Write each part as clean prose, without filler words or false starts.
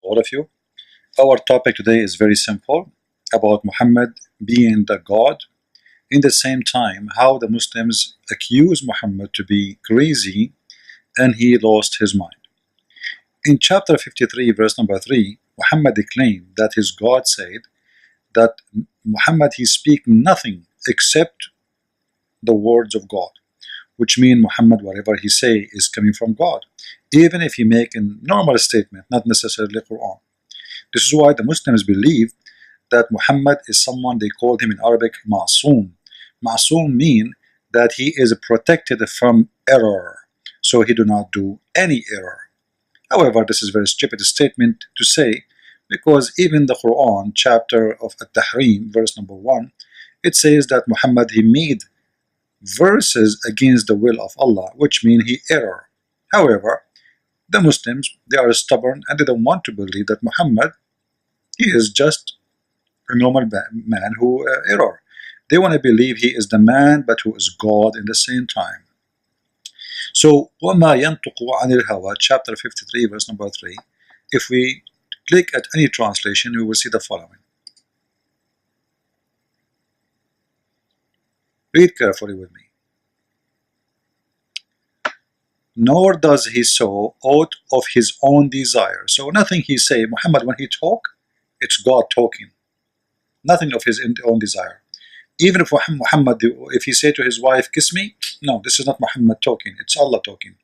all of you. Our topic today is very simple, about Muhammad being the God. In the same time, how the Muslims accuse Muhammad to be crazy and he lost his mind. In chapter 53, verse number 3, Muhammad claimed that his God said that Muhammad, he speak nothing except the words of God, which mean Muhammad, whatever he say is coming from God, even if he make a normal statement, not necessarily Quran. This is why the Muslims believe that Muhammad is someone, they called him in Arabic Ma'soom. Ma'soom mean that he is protected from error, so he do not do any error. However, this is a very stupid statement to say, because even the Quran, chapter of At-Tahrim, verse number 1, it says that Muhammad, he made verses against the will of Allah, which mean he error. However, the Muslims, they are stubborn and they don't want to believe that Muhammad, he is just a normal man who error. They want to believe he is the man but who is God in the same time. So وَمَا يَنْطُقُ عَنِ الْهَوَى, chapter 53, verse number 3, if we click at any translation, we will see the following. Read carefully with me. Nor does he so aught of his own desire. So nothing he say, Muhammad, when he talk, it's God talking. Nothing of his own desire. Even if Muhammad, if he say to his wife, kiss me, no, this is not Muhammad talking, it's Allah talking.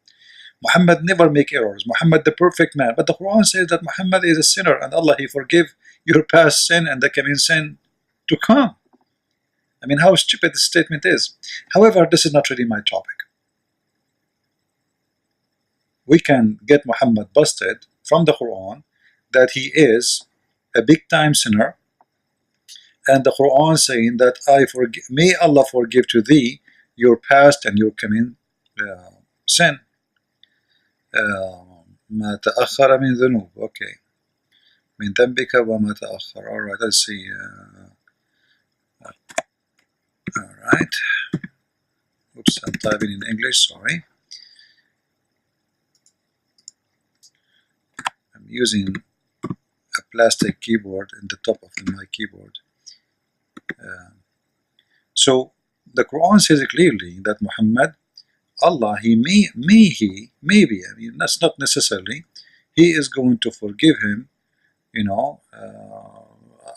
Muhammad never make errors. Muhammad the perfect man. But the Quran says that Muhammad is a sinner and Allah, he forgive your past sin and the coming sin to come. I mean, how stupid this statement is. However, this is not really my topic. We can get Muhammad busted from the Quran that he is a big time sinner, and the Quran saying that may Allah forgive to thee your past and your coming sin. ما تأخر من ذنوب. Okay. من ذنبك وما تأخر. All right. Let's see. All right. Oops, I'm typing in English. Sorry. I'm using a plastic keyboard in the top of my keyboard. So the Quran says clearly that Muhammad, Allah, he maybe, I mean, that's not necessarily, he is going to forgive him, you know,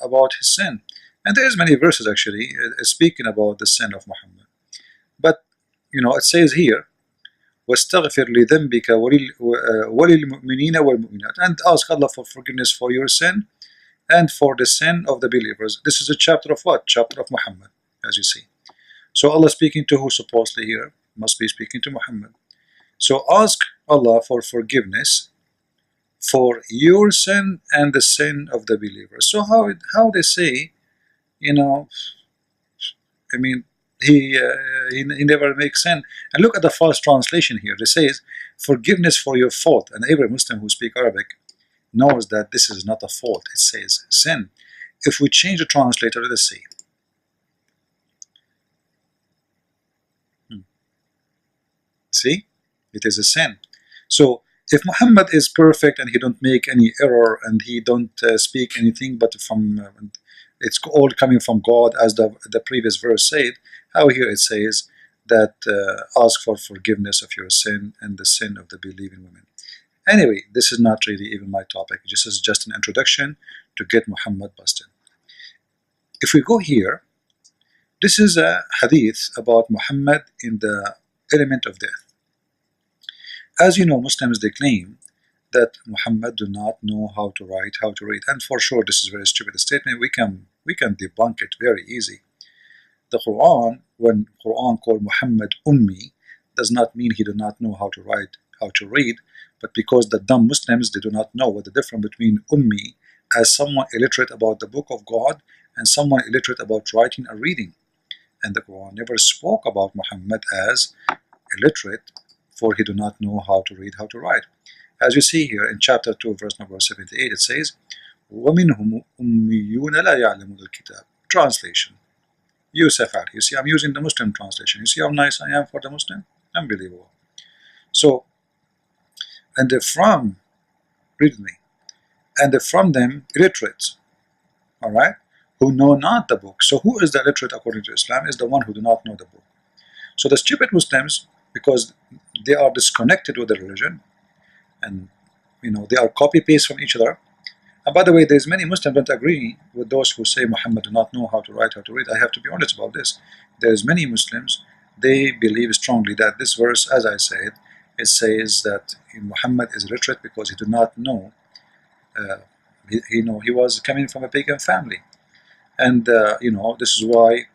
about his sin. And there's many verses actually speaking about the sin of Muhammad. But, you know, it says here, وَاسْتَغْفِرْ لِذَنْبِكَ وَلِلْمُؤْمِنِينَ وَالْمُؤْمِنَاتِ, and ask Allah for forgiveness for your sin and for the sin of the believers. This is a chapter of what? Chapter of Muhammad, as you see. So Allah speaking to who supposedly here? Must be speaking to Muhammad. So ask Allah for forgiveness for your sin and the sin of the believers. So how they say, you know, I mean, he never makes sin. And look at the false translation here. It says forgiveness for your fault, and every Muslim who speaks Arabic knows that this is not a fault. It says sin. If we change the translator, let's see. See, it is a sin. So if Muhammad is perfect and he don't make any error and he don't speak anything but from it's all coming from God, as the previous verse said, how here it says that ask for forgiveness of your sin and the sin of the believing women. Anyway, this is not really even my topic. This is just an introduction to get Muhammad busted. If we go here, this is a hadith about Muhammad in the element of death. As you know, Muslims, they claim that Muhammad do not know how to write, how to read, and for sure this is a very stupid statement. We can debunk it very easy. The Quran, when Quran called Muhammad Ummi, does not mean he do not know how to write, how to read, but because the dumb Muslims, they do not know what the difference between Ummi as someone illiterate about the book of God and someone illiterate about writing and reading. And the Quran never spoke about Muhammad as illiterate, for he do not know how to read, how to write. As you see here in chapter 2, verse number 78, it says, وَمِنْهُمْ أُمِّيُّونَ لَا يَعْلَمُونَ الْكِتَابِ. Translation. Yusuf Ali. You see, I'm using the Muslim translation. You see how nice I am for the Muslim? Unbelievable. So, and from, read me, and from them illiterates, all right, who know not the book. So who is the illiterate according to Islam? Is the one who do not know the book. So the stupid Muslims, because they are disconnected with the religion, and they are copy paste from each other. And by the way, there's many Muslims don't agree with those who say Muhammad do not know how to write, how to read. I have to be honest about this. There's many Muslims, they believe strongly that this verse, as I said, it says that Muhammad is illiterate because he do not know. He was coming from a pagan family, and this is why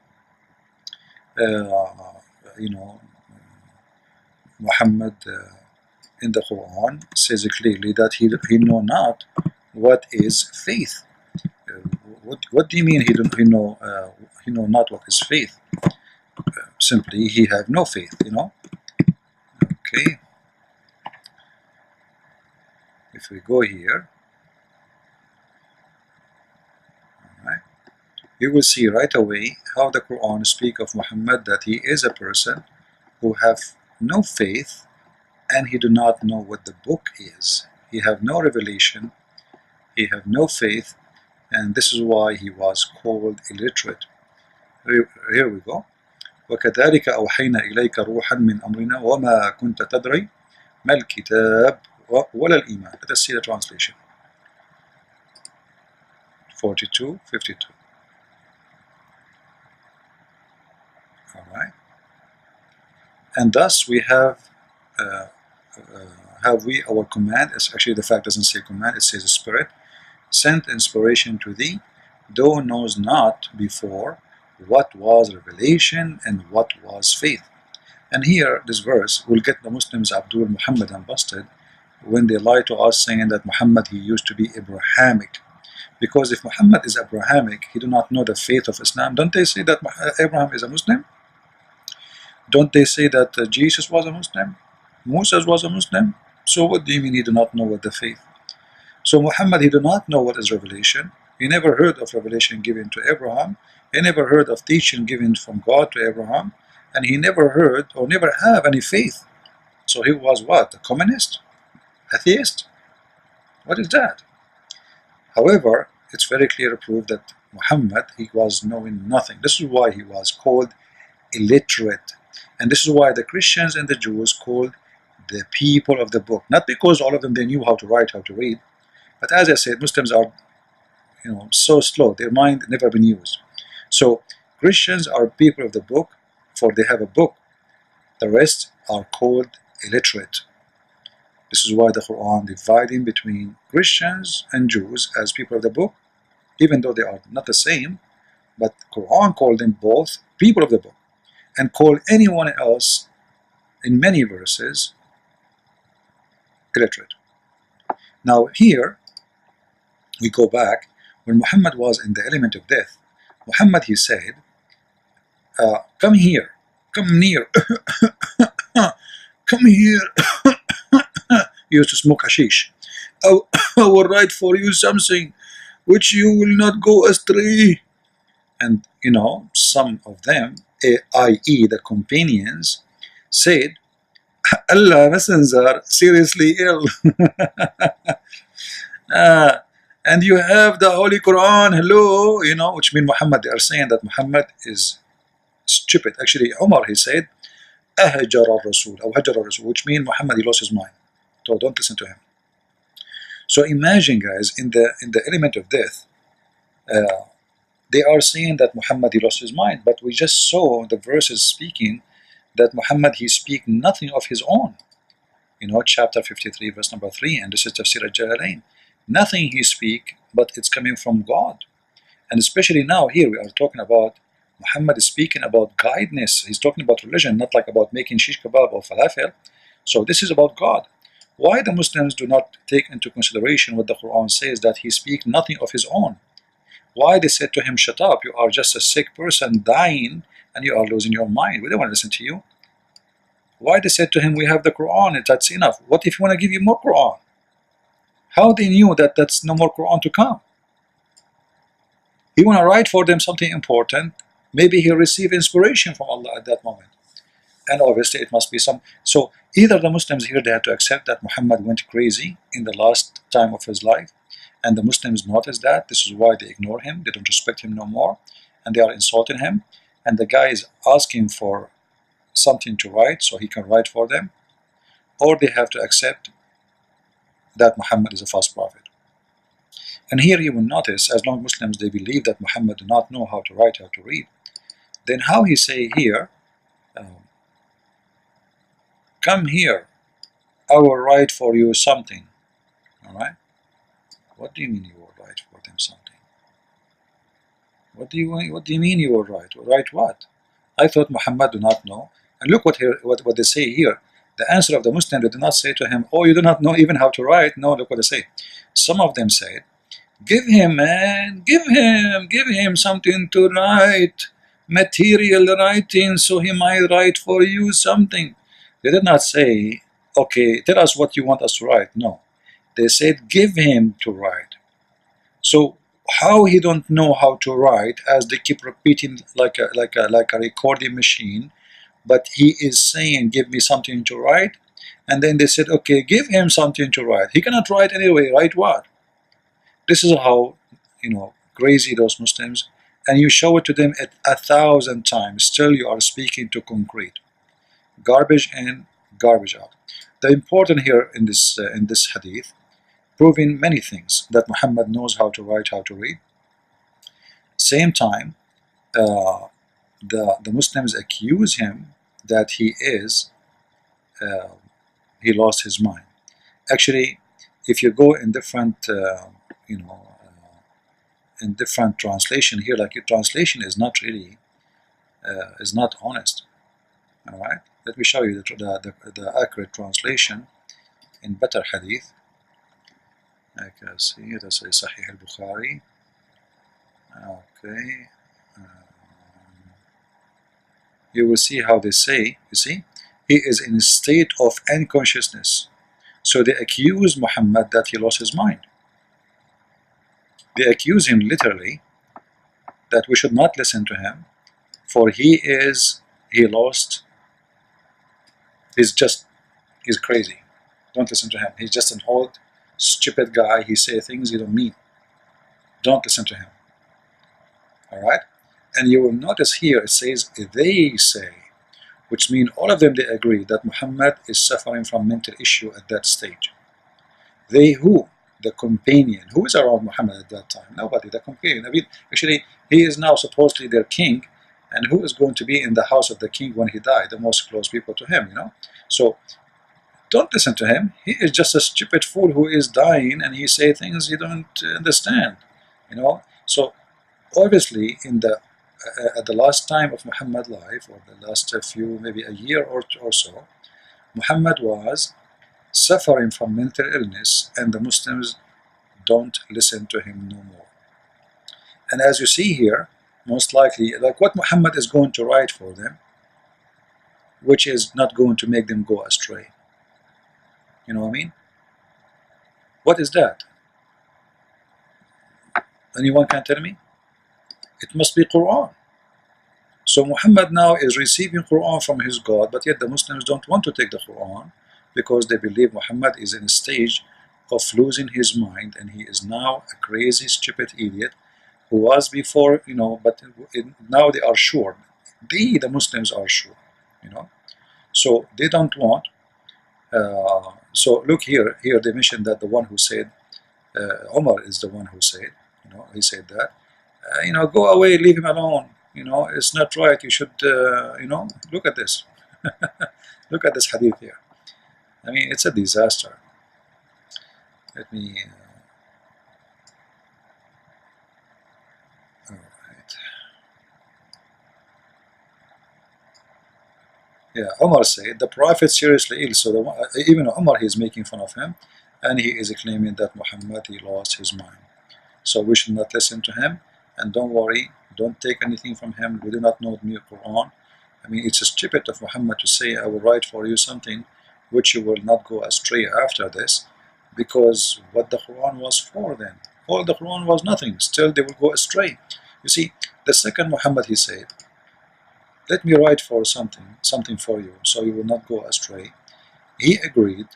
Muhammad in the Quran says clearly that he know not what is faith. What do you mean he know not what is faith? Simply he have no faith. Okay. If we go here, all right, you will see right away how the Quran speak of Muhammad that he is a person who have no faith, and he do not know what the book is. He have no revelation, he have no faith, and this is why he was called illiterate. Here we go. وكذلك أوحينا إليك روحا من أمرنا وما كنت تدري ما الكتاب ولا الإيمان. Let us see the translation. 42:52. All right. And thus we have we our command. Actually, the fact doesn't say command; it says Spirit sent inspiration to thee. Thou knows not before what was revelation and what was faith. And here, this verse will get the Muslims Abdul Muhammad and busted when they lie to us saying that Muhammad he used to be Abrahamic. Because if Muhammad is Abrahamic, he do not know the faith of Islam. Don't they say that Abraham is a Muslim? Don't they say that Jesus was a Muslim? Moses was a Muslim? So what do you mean he do not know what the faith? So Muhammad, he do not know what is revelation. He never heard of revelation given to Abraham. He never heard of teaching given from God to Abraham. And he never heard or never have any faith. So he was what? A communist? Atheist? What is that? However, it's very clear proof that Muhammad, he was knowing nothing. This is why he was called illiterate. And this is why the Christians and the Jews called the people of the book. Not because all of them, they knew how to write, how to read. But as I said, Muslims are so slow. Their mind never been used. So Christians are people of the book, for they have a book. The rest are called illiterate. This is why the Quran dividing between Christians and Jews as people of the book, even though they are not the same, but Quran called them both people of the book, and called anyone else in many verses illiterate. Now here we go back when Muhammad was in the element of death. Muhammad, he said, come here, come near, come here. He used to smoke hashish. I will write for you something which you will not go astray. And some of them, i.e. the companions, said, Allah Messenger seriously ill. And you have the Holy Quran, hello, which means Muhammad, they are saying that Muhammad is stupid. Actually, Umar, he said, أهجر الرسول, أو هجر الرسول, which means Muhammad, he lost his mind. So don't listen to him. So imagine, guys, in the element of death, they are saying that Muhammad, he lost his mind. But we just saw the verses speaking that Muhammad, he speak nothing of his own. Chapter 53, verse number 3, and this is Tafsir al-Jalalain. Nothing he speak, but it's coming from God. And especially now here, we are talking about Muhammad is speaking about guidance. He's talking about religion, not like about making shish kebab or falafel. So this is about God. Why the Muslims do not take into consideration what the Quran says, that he speak nothing of his own? Why they said to him, shut up, you are just a sick person dying and you are losing your mind. We don't want to listen to you. Why they said to him, we have the Quran, that's enough. What if you want to give you more Quran? How they knew that that's no more Quran to come? He want to write for them something important. Maybe he received inspiration from Allah at that moment. And obviously it must be some. So either the Muslims here, they had to accept that Muhammad went crazy in the last time of his life, And the Muslims notice that. This is why they ignore him. They don't respect him no more. And they are insulting him. And the guy is asking for something to write so he can write for them. Or they have to accept that Muhammad is a false prophet. And here you will notice, as long as Muslims they believe that Muhammad do not know how to write, how to read, then how he say here, come here, I will write for you something. Alright? What do you mean you will write for them something? What do you mean you will write? Write what? I thought Muhammad do not know. And look what they say here. The answer of the Muslim, they did not say to him, oh, you do not know even how to write. No, look what they say. Some of them said, give him, man, give him something to write, material writing, so he might write for you something. They did not say, okay, tell us what you want us to write. No, they said, give him to write. So how he don't know how to write, as they keep repeating like a recording machine, but he is saying, give me something to write. And then they said, okay, give him something to write. He cannot write anyway. Write what? This is how, crazy those Muslims. And you show it to them at 1,000 times. Still, you are speaking to concrete. Garbage in, garbage out. The important here in this hadith, proving many things, that Muhammad knows how to write, how to read. Same time, the Muslims accuse him that he lost his mind. Actually, if you go in different, in different translation here, like your translation is not really, is not honest. All right, let me show you the accurate translation in better hadith. I can see that's a Sahih al-Bukhari. Okay. You will see how they say, you see, he is in a state of unconsciousness. So they accuse Muhammad that he lost his mind. They accuse him literally that we should not listen to him, for he's crazy. Don't listen to him. He's just an old, stupid guy. He say things he don't mean. Don't listen to him. All right? And you will notice here it says, they say, which means all of them, they agree that Muhammad is suffering from mental issue at that stage. They who? The companion. Who is around Muhammad at that time? Nobody, the companion. I mean, actually, he is now supposedly their king, and who is going to be in the house of the king when he died? The most close people to him, So, don't listen to him. He is just a stupid fool who is dying, and he say things you don't understand, So, obviously, at the last time of Muhammad's life, or the last few, maybe a year or so, Muhammad was suffering from mental illness, and the Muslims don't listen to him no more. And as you see here, most likely, like what Muhammad is going to write for them, which is not going to make them go astray. You know what I mean? What is that? Anyone can tell me? It must be Qur'an. So Muhammad now is receiving Qur'an from his God, but yet the Muslims don't want to take the Qur'an because they believe Muhammad is in a stage of losing his mind, and he is now a crazy, stupid idiot who was before, but now they are sure. The Muslims are sure, So they don't want. So look here they mentioned that the one who said, Umar is the one who said, he said that. Go away, leave him alone. It's not right. You should, look at this. Look at this hadith here. I mean, it's a disaster. Let me. All right. Yeah, Umar said the Prophet seriously ill. So even Umar, he is making fun of him, and he is claiming that Muhammad, he lost his mind. So we should not listen to him. And don't worry, don't take anything from him. We do not know the Quran. I mean, it's stupid of Muhammad to say, I will write for you something which you will not go astray after this, because what the Quran was for then? All the Quran was nothing. Still, they will go astray. You see, the second Muhammad, he said, let me write for something for you, so you will not go astray. He agreed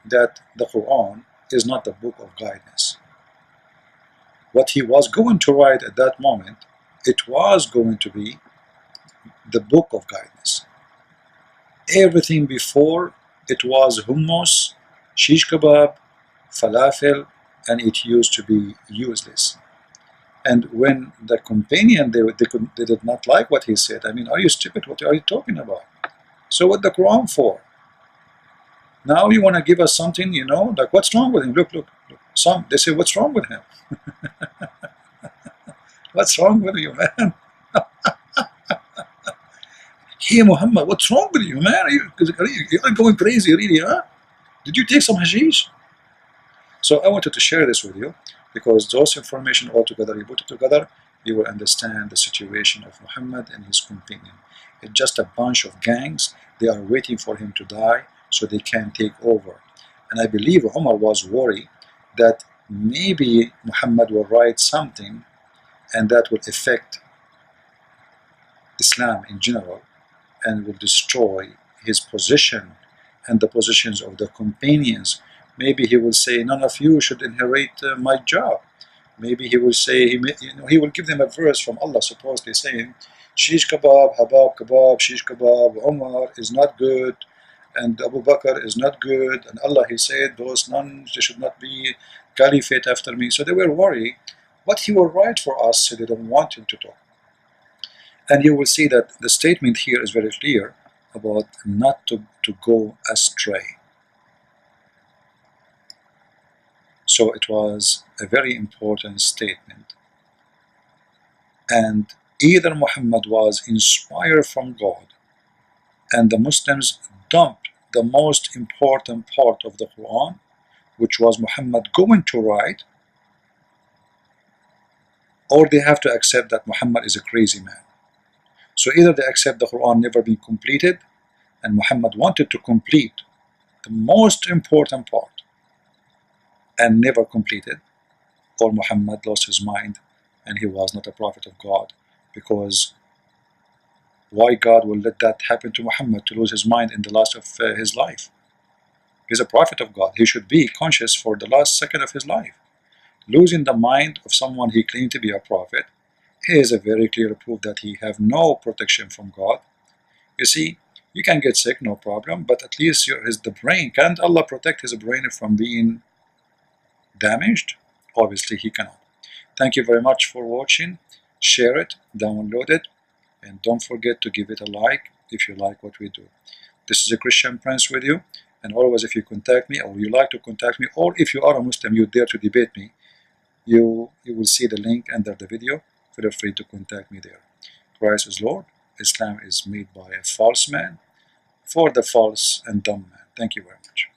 that the Quran is not the book of guidance. what he was going to write at that moment, it was going to be the book of guidance. Everything before, it was hummus, shish kebab, falafel, and it used to be useless. And when the companion, they did not like what he said. I mean, are you stupid? What are you talking about? So what the Quran for? Now you want to give us something, you know, like what's wrong with him? Look. They say, what's wrong with him? What's wrong with you, man? Hey, Muhammad, what's wrong with you, man? Are you going crazy, really, huh? Did you take some hashish? So I wanted to share this with you because those information all together, you put it together, you will understand the situation of Muhammad and his companion. It's just a bunch of gangs. They are waiting for him to die so they can take over. And I believe Umar was worried that maybe Muhammad will write something and that will affect Islam in general and will destroy his position and the positions of the companions. Maybe he will say, none of you should inherit my job. Maybe he will say, he will give them a verse from Allah, supposedly saying, shish kebab, habab kebab, shish kebab, Umar is not good, and Abu Bakr is not good, and Allah, he said, those nuns, they should not be caliphate after me. So they were worried what he will write for us, so they don't want him to talk. And you will see that the statement here is very clear about not to go astray. So it was a very important statement. And either Muhammad was inspired from God and the Muslims dumped the most important part of the Quran, which was Muhammad going to write, or they have to accept that Muhammad is a crazy man. So either they accept the Quran never been completed and Muhammad wanted to complete the most important part and never completed, or Muhammad lost his mind and he was not a prophet of God, because why God will let that happen to Muhammad, to lose his mind in the last of his life? He's a prophet of God. He should be conscious for the last second of his life. Losing the mind of someone he claimed to be a prophet is a very clear proof that he have no protection from God. You see, you can get sick, no problem, but at least the brain, can't Allah protect his brain from being damaged? Obviously he cannot. Thank you very much for watching. Share it, download it, and don't forget to give it a like if you like what we do. This is a Christian Prince with you, and always if you contact me, or you like to contact me, or if you are a Muslim, you dare to debate me, you will see the link under the video. Feel free to contact me there. Christ is Lord. Islam is made by a false man for the false and dumb man. Thank you very much.